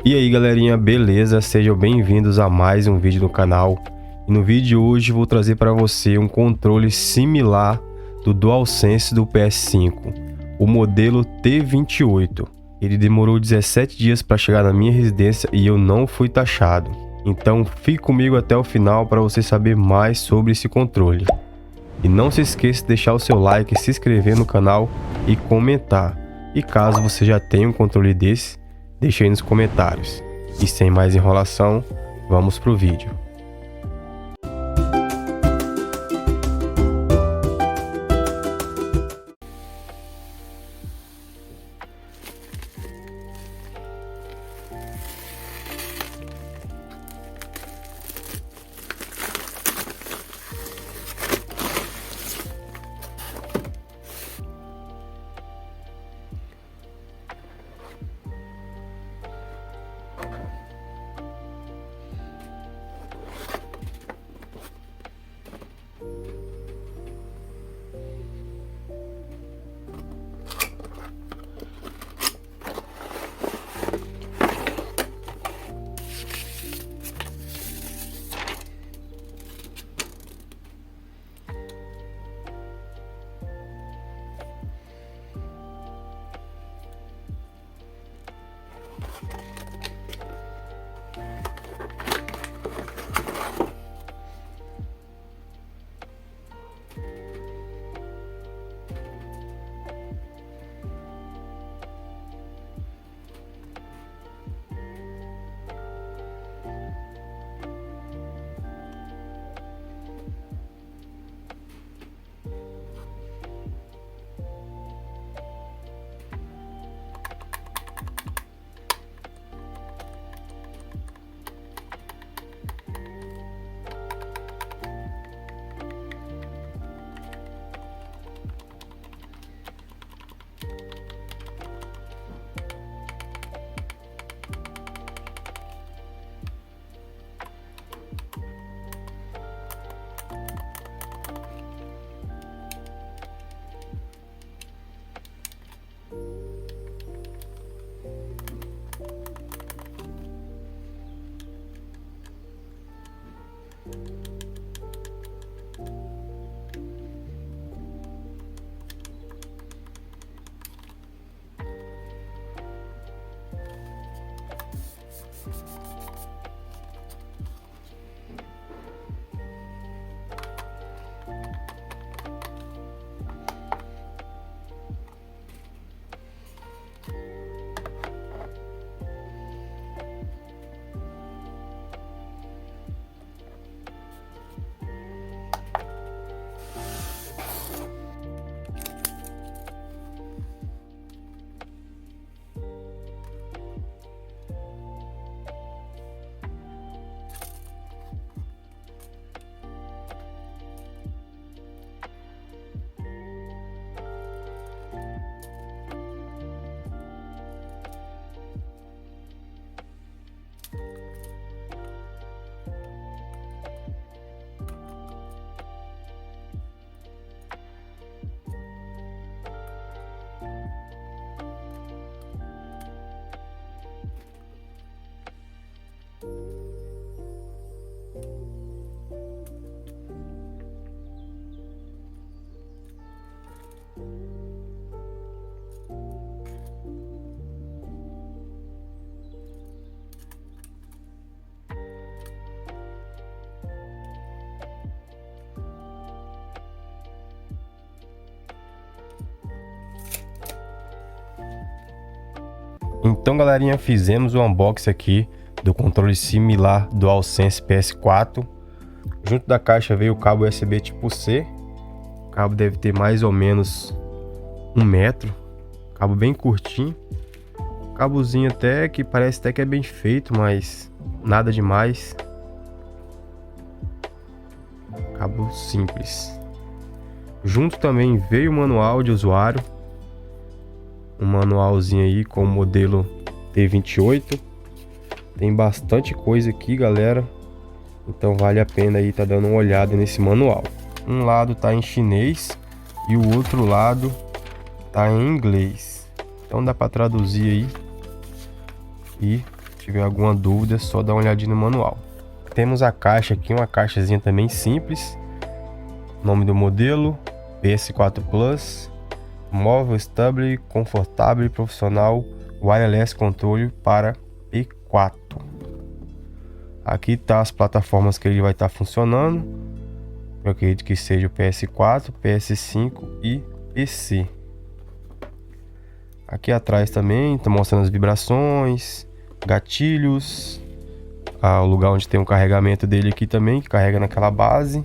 E aí galerinha, beleza? Sejam bem-vindos a mais um vídeo no canal. E no vídeo de hoje vou trazer para você um controle similar do DualSense do PS5, o modelo T28. Ele demorou 17 dias para chegar na minha residência e eu não fui taxado. Então fique comigo até o final para você saber mais sobre esse controle. E não se esqueça de deixar o seu like, se inscrever no canal e comentar. E caso você já tenha um controle desse, deixe aí nos comentários. E sem mais enrolação, vamos pro vídeo. Então galerinha, fizemos o unboxing aqui do controle similar DualSense PS4. Junto da caixa veio o cabo USB tipo C. O cabo deve ter mais ou menos 1 metro. Cabo bem curtinho. Cabozinho até que parece até que é bem feito, mas nada demais. Cabo simples. Junto também veio o manual de usuário. Um manualzinho aí com o modelo T28. Tem bastante coisa aqui, galera. Então vale a pena aí tá dando uma olhada nesse manual. Um lado tá em chinês e o outro lado tá em inglês. Então dá para traduzir aí e tiver alguma dúvida, é só dar uma olhadinha no manual. Temos a caixa aqui, uma caixazinha também simples. Nome do modelo: PS4 Plus. Móvel, stable, confortável e profissional. Wireless controle para P4. Aqui tá as plataformas que ele vai estar funcionando. Eu acredito que seja o PS4, PS5 e PC. Aqui atrás também tá mostrando as vibrações, gatilhos, o lugar onde tem o carregamento dele aqui também, que carrega naquela base,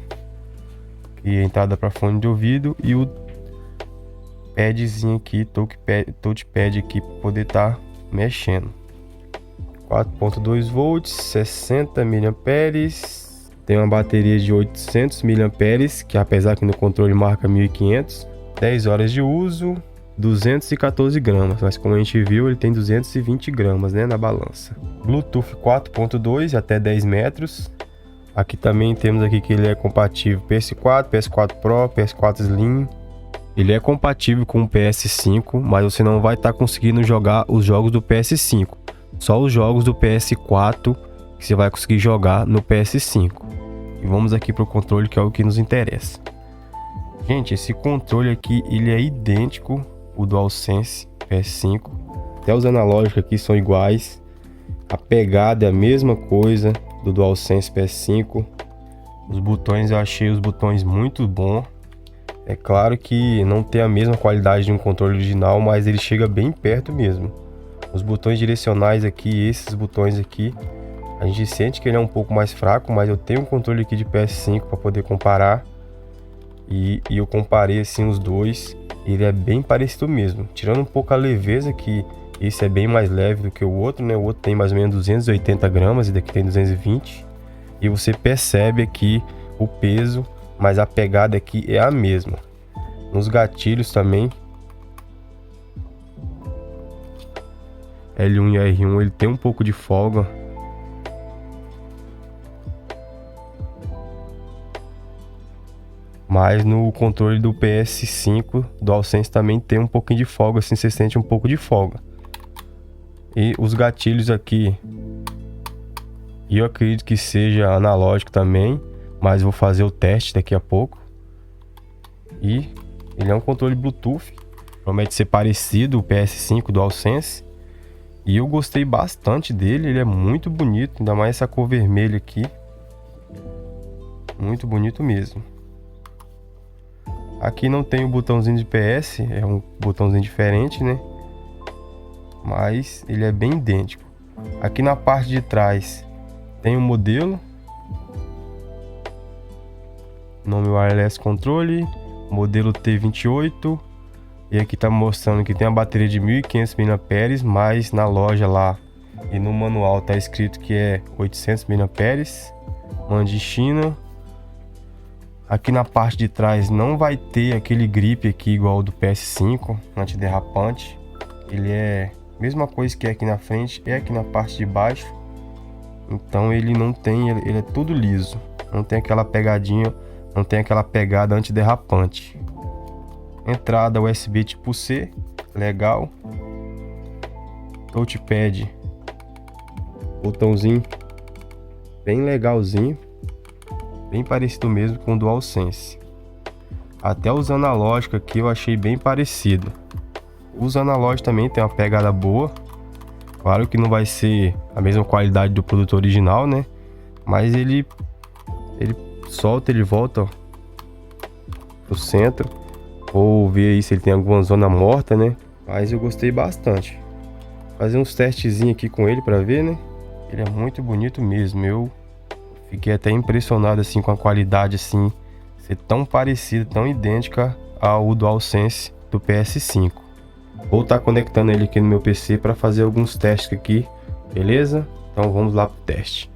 e a entrada para fone de ouvido, e o padzinho aqui, touchpad aqui para poder estar mexendo. 4.2 volts, 60 mAh, tem uma bateria de 800 mAh, que apesar que no controle marca 1500, 10 horas de uso, 214 gramas, mas como a gente viu, ele tem 220 gramas, né, na balança. Bluetooth 4.2 até 10 metros. Aqui também temos aqui que ele é compatível PS4, PS4 Pro, PS4 Slim. Ele é compatível com o PS5, mas você não vai estar conseguindo jogar os jogos do PS5. Só os jogos do PS4 que você vai conseguir jogar no PS5. E vamos aqui para o controle, que é o que nos interessa. Gente, esse controle aqui, ele é idêntico ao DualSense PS5. Até os analógicos aqui são iguais. A pegada é a mesma coisa do DualSense PS5. Os botões, eu achei os botões muito bons. É claro que não tem a mesma qualidade de um controle original, mas ele chega bem perto mesmo. Os botões direcionais aqui, esses botões aqui, a gente sente que ele é um pouco mais fraco, mas eu tenho um controle aqui de PS5 para poder comparar. E eu comparei assim os dois, ele é bem parecido mesmo. Tirando um pouco a leveza, que esse é bem mais leve do que o outro, né? O outro tem mais ou menos 280 gramas e daqui tem 220. E você percebe aqui o peso, mas a pegada aqui é a mesma. Nos gatilhos também, L1 e R1, ele tem um pouco de folga. Mas no controle do PS5 DualSense também tem um pouquinho de folga, assim você sente um pouco de folga. E os gatilhos aqui, eu acredito que seja analógico também, mas vou fazer o teste daqui a pouco. E ele é um controle Bluetooth, promete ser parecido ao PS5 DualSense. E eu gostei bastante dele, ele é muito bonito, ainda mais essa cor vermelha aqui. Muito bonito mesmo. Aqui não tem o botãozinho de PS, é um botãozinho diferente, né? Mas ele é bem idêntico. Aqui na parte de trás tem um modelo. Nome Wireless Controle, modelo T28. E aqui tá mostrando que tem a bateria de 1500 mAh, mas na loja lá e no manual tá escrito que é 800 mAh. Mãe de China. Aqui na parte de trás não vai ter aquele grip aqui igual ao do PS5, antiderrapante. Ele é a mesma coisa que é aqui na frente, é aqui na parte de baixo. Então ele não tem, ele é tudo liso. Não tem aquela pegadinha, não tem aquela pegada antiderrapante. Entrada USB tipo C, legal. Touchpad, botãozinho bem legalzinho. Bem parecido mesmo com o DualSense. Até os analógicos aqui eu achei bem parecido. Os analógicos também tem uma pegada boa. Claro que não vai ser a mesma qualidade do produto original, né? Mas ele solta, ele volta, ó, pro centro. Vou ver aí se ele tem alguma zona morta, né? Mas eu gostei bastante. Fazer uns testezinhos aqui com ele para ver, né? Ele é muito bonito mesmo. Eu fiquei até impressionado assim com a qualidade, assim, ser tão parecida, tão idêntica ao DualSense do PS5. Vou estar conectando ele aqui no meu PC para fazer alguns testes aqui, beleza? Então vamos lá pro teste.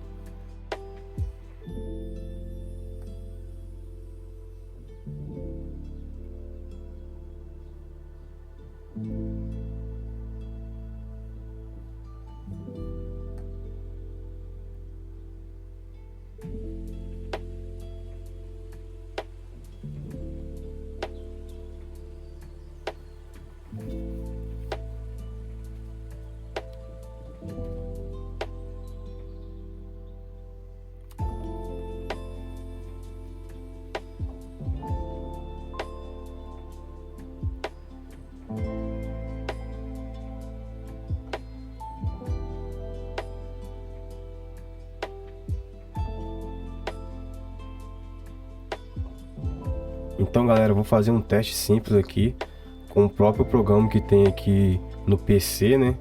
Então galera, eu vou fazer um teste simples aqui com o próprio programa que tem aqui no PC, né?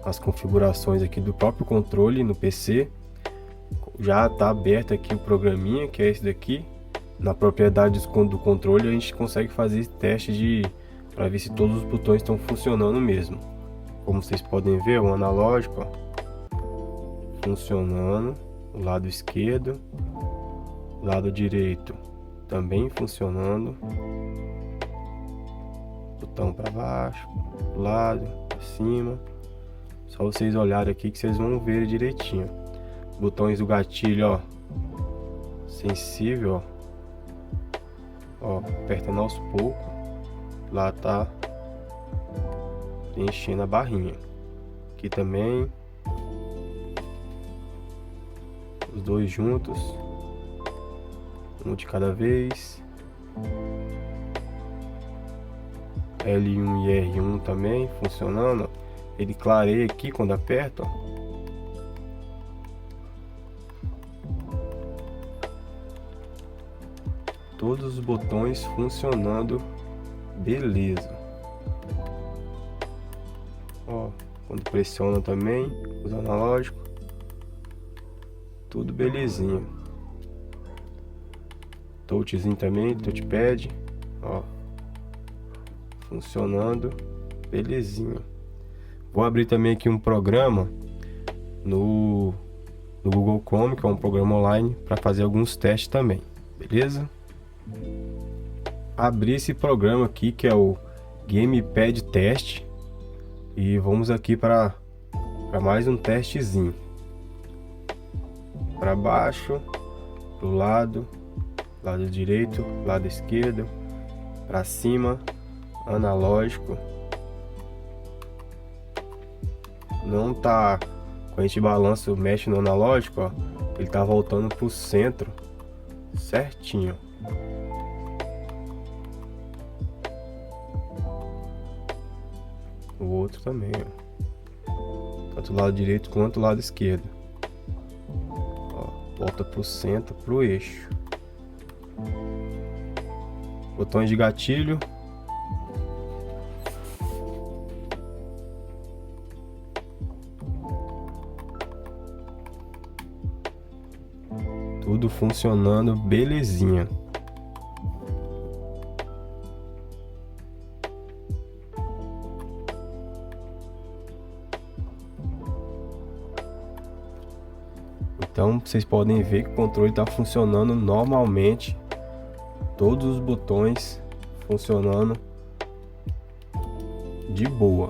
As configurações aqui do próprio controle no PC. Já está aberto aqui o programinha, que é esse daqui. Na propriedade do controle a gente consegue fazer teste para ver se todos os botões estão funcionando mesmo. Como vocês podem ver, o analógico, ó, funcionando, o lado esquerdo, o lado direito também funcionando, botão para baixo, pro lado, para cima. Só vocês olharem aqui que vocês vão ver direitinho. Botões do gatilho, ó, sensível, ó, apertando aos poucos, lá tá preenchendo a barrinha. Aqui também, os dois juntos, um de cada vez. L1 e R1 também funcionando. Ele clareia aqui quando aperta, ó. Todos os botões funcionando beleza. Ó, quando pressiona também os analógicos, tudo belezinha. Touchzinho também, touchpad, ó, funcionando belezinha. Vou abrir também aqui um programa no Google Chrome, que é um programa online, para fazer alguns testes também, beleza? Abrir esse programa aqui, que é o Gamepad Test, e vamos aqui para mais um testezinho. Para baixo, pro lado direito, lado esquerdo, para cima, analógico. Não tá, quando a gente balança, mexe no analógico, ó, ele tá voltando pro centro certinho. O outro também, ó, tanto o lado direito quanto o lado esquerdo, ó, volta pro centro, pro eixo. Botões de gatilho, tudo funcionando belezinha. Então vocês podem ver que o controle está funcionando normalmente, todos os botões funcionando de boa.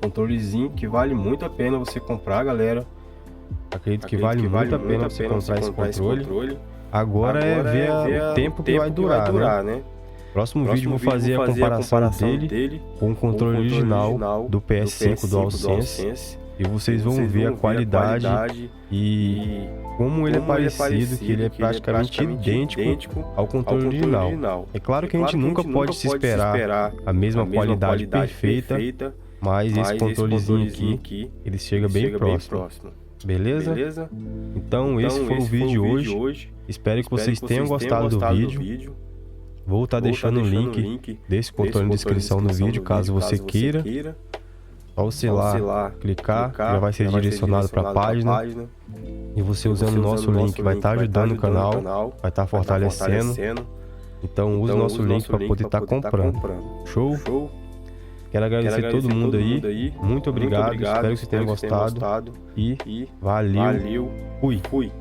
Controlezinho que vale muito a pena você comprar, galera. Acredito que vale muito a pena você comprar esse controle. Agora é ver o tempo que vai durar, né? Próximo vídeo vou fazer a comparação dele com o controle original do PS5 DualSense. E vocês vão ver a qualidade e como ele é parecido, que ele é praticamente idêntico ao controle original. É claro que a gente nunca pode se esperar a mesma qualidade perfeita, mas esse controlezinho aqui, ele chega bem próximo. Beleza? Então esse foi o vídeo de hoje. Espero que vocês tenham gostado do vídeo. Vou estar deixando o link desse controle na descrição do vídeo, caso você queira. Só você lá clicar, já vai ser direcionado para a página. E você usando o nosso link vai estar ajudando o canal, vai estar fortalecendo. Então use o nosso link para poder estar comprando. Show? Quero agradecer todo mundo aí. Muito obrigado. Espero que você tenha gostado. E valeu. Fui.